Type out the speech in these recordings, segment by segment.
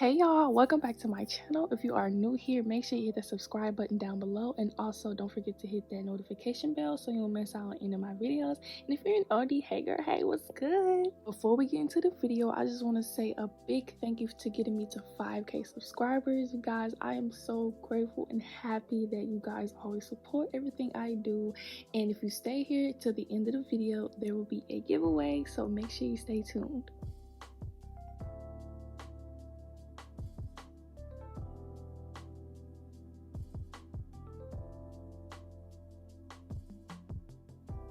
Hey y'all, welcome back to my channel. If you are new here, make sure you hit the subscribe button down below, and also don't forget to hit that notification bell so you won't miss out on any of my videos. And if you're an OD, hey girl, hey, what's good? Before we get into the video, I just want to say a big thank you to getting me to 5K subscribers. You guys, I am so grateful and happy that you guys always support everything I do. And if you stay here till the end of the video, there will be a giveaway, so make sure you stay tuned.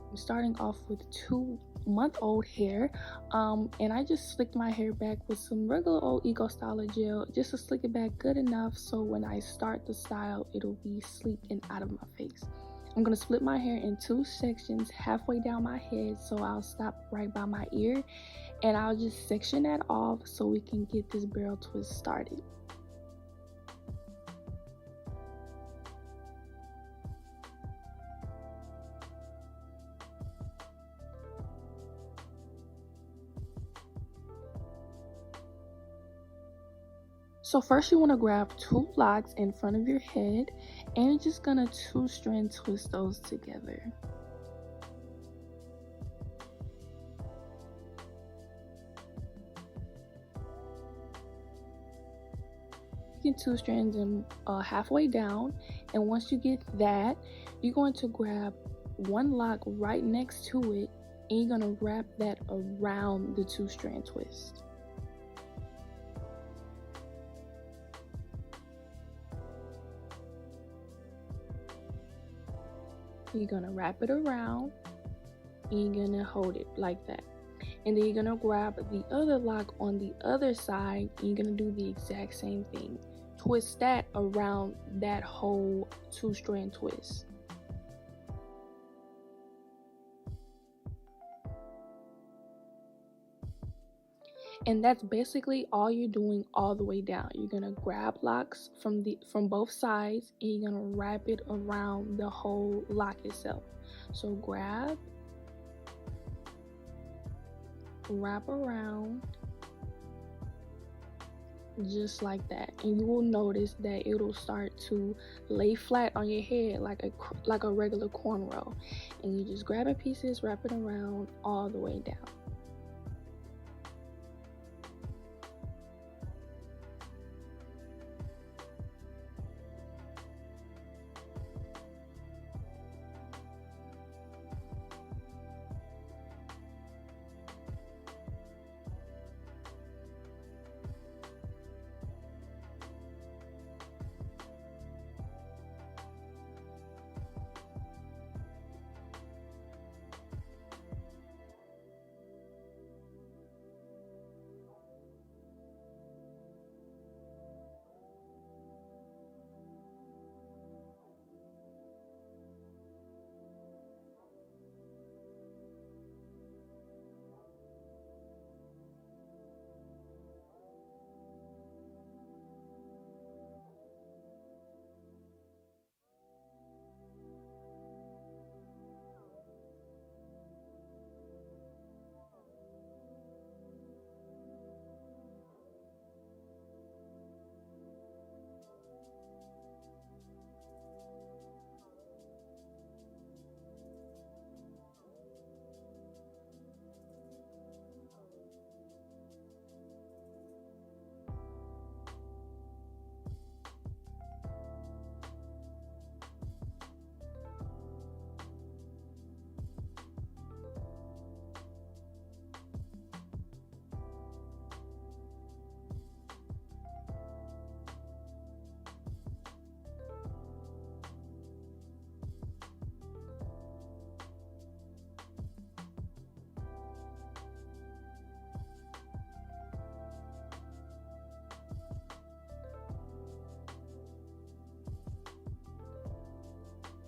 I'm starting off with 2-month-old hair, and I just slicked my hair back with some regular old Eco Styler gel just to slick it back good enough so when I start the style it'll be sleek and out of my face. I'm gonna split my hair in 2 sections halfway down my head, so I'll stop right by my ear and I'll just section that off so we can get this barrel twist started. So first you want to grab 2 locks in front of your head and you're just gonna 2-strand twist those together. You can 2-strand them halfway down, and once you get that, you're going to grab 1 lock right next to it and you're gonna wrap that around the 2-strand twist. You're gonna wrap it around and you're gonna hold it like that, and then you're gonna grab the other lock on the other side and you're gonna do the exact same thing. Twist that around that whole 2-strand twist. And that's basically all you're doing all the way down. You're gonna grab locks from both sides and you're gonna wrap it around the whole lock itself. So grab, wrap around, just like that, and you will notice that it'll start to lay flat on your head like a regular cornrow. And you just grab it pieces, wrap it around all the way down.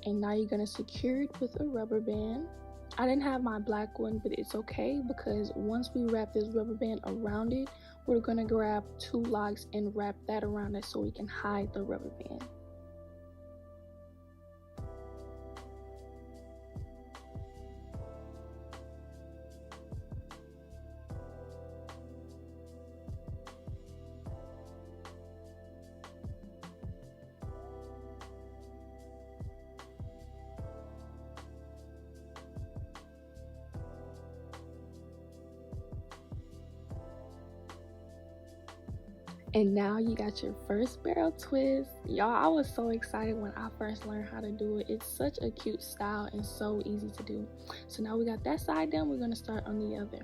And now you're gonna secure it with a rubber band. I didn't have my black one, but it's okay because once we wrap this rubber band around it, we're gonna grab 2 locks and wrap that around it so we can hide the rubber band. And now you got your first barrel twist. Y'all, I was so excited when I first learned how to do it. It's such a cute style and so easy to do. So now we got that side done, we're gonna start on the other.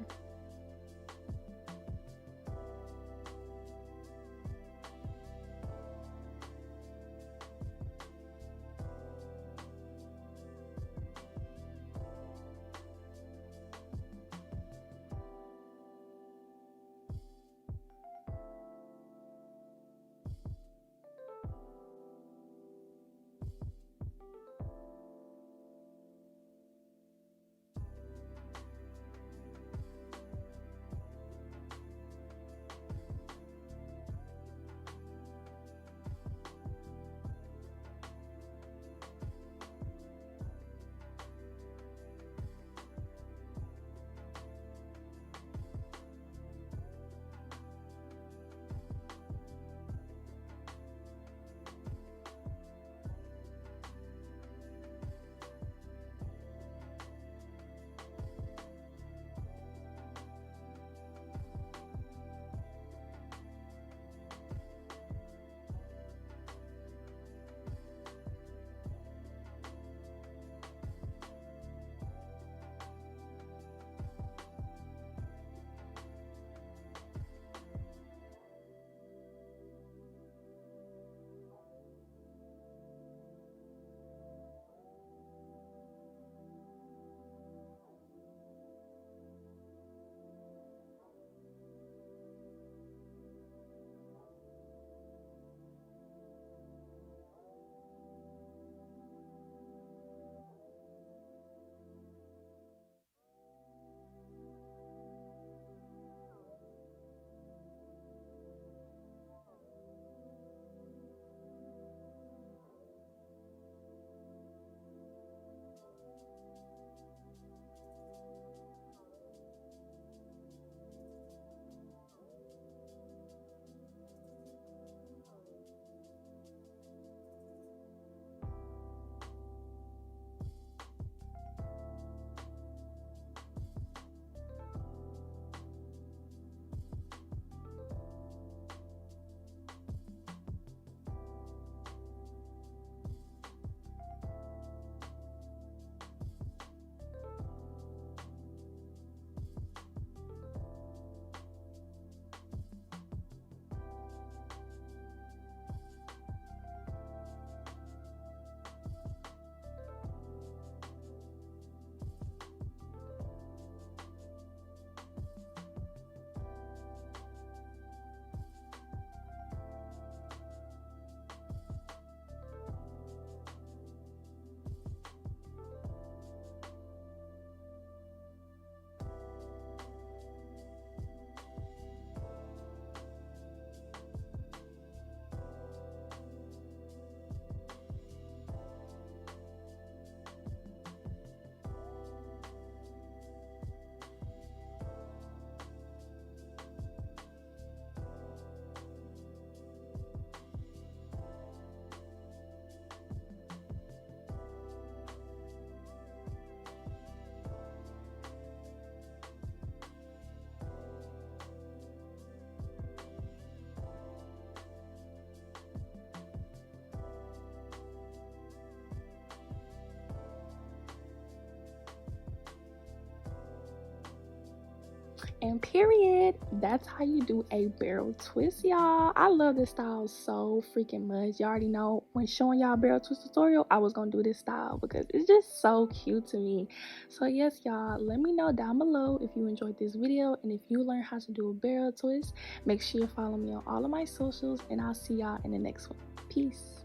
And period, that's how you do a barrel twist, y'all. I love this style so freaking much. You already know when showing y'all barrel twist tutorial, I was gonna do this style because it's just so cute to me. So yes, y'all, let me know down below if you enjoyed this video, and if you learned how to do a barrel twist, make sure you follow me on all of my socials, and I'll see y'all in the next one. Peace.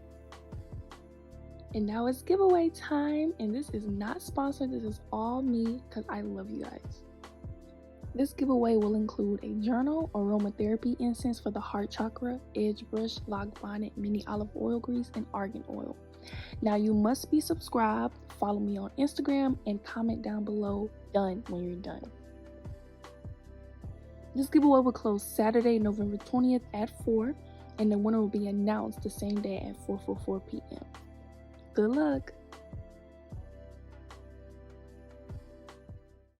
And now it's giveaway time, and this is not sponsored, this is all me because I love you guys. This giveaway will include a journal, aromatherapy incense for the heart chakra, edge brush, Loc'd bonnet, mini olive oil grease, and argan oil. Now you must be subscribed, follow me on Instagram, and comment down below done when you're done. This giveaway will close Saturday, November 20th at 4, and the winner will be announced the same day at 4:44 p.m. Good luck!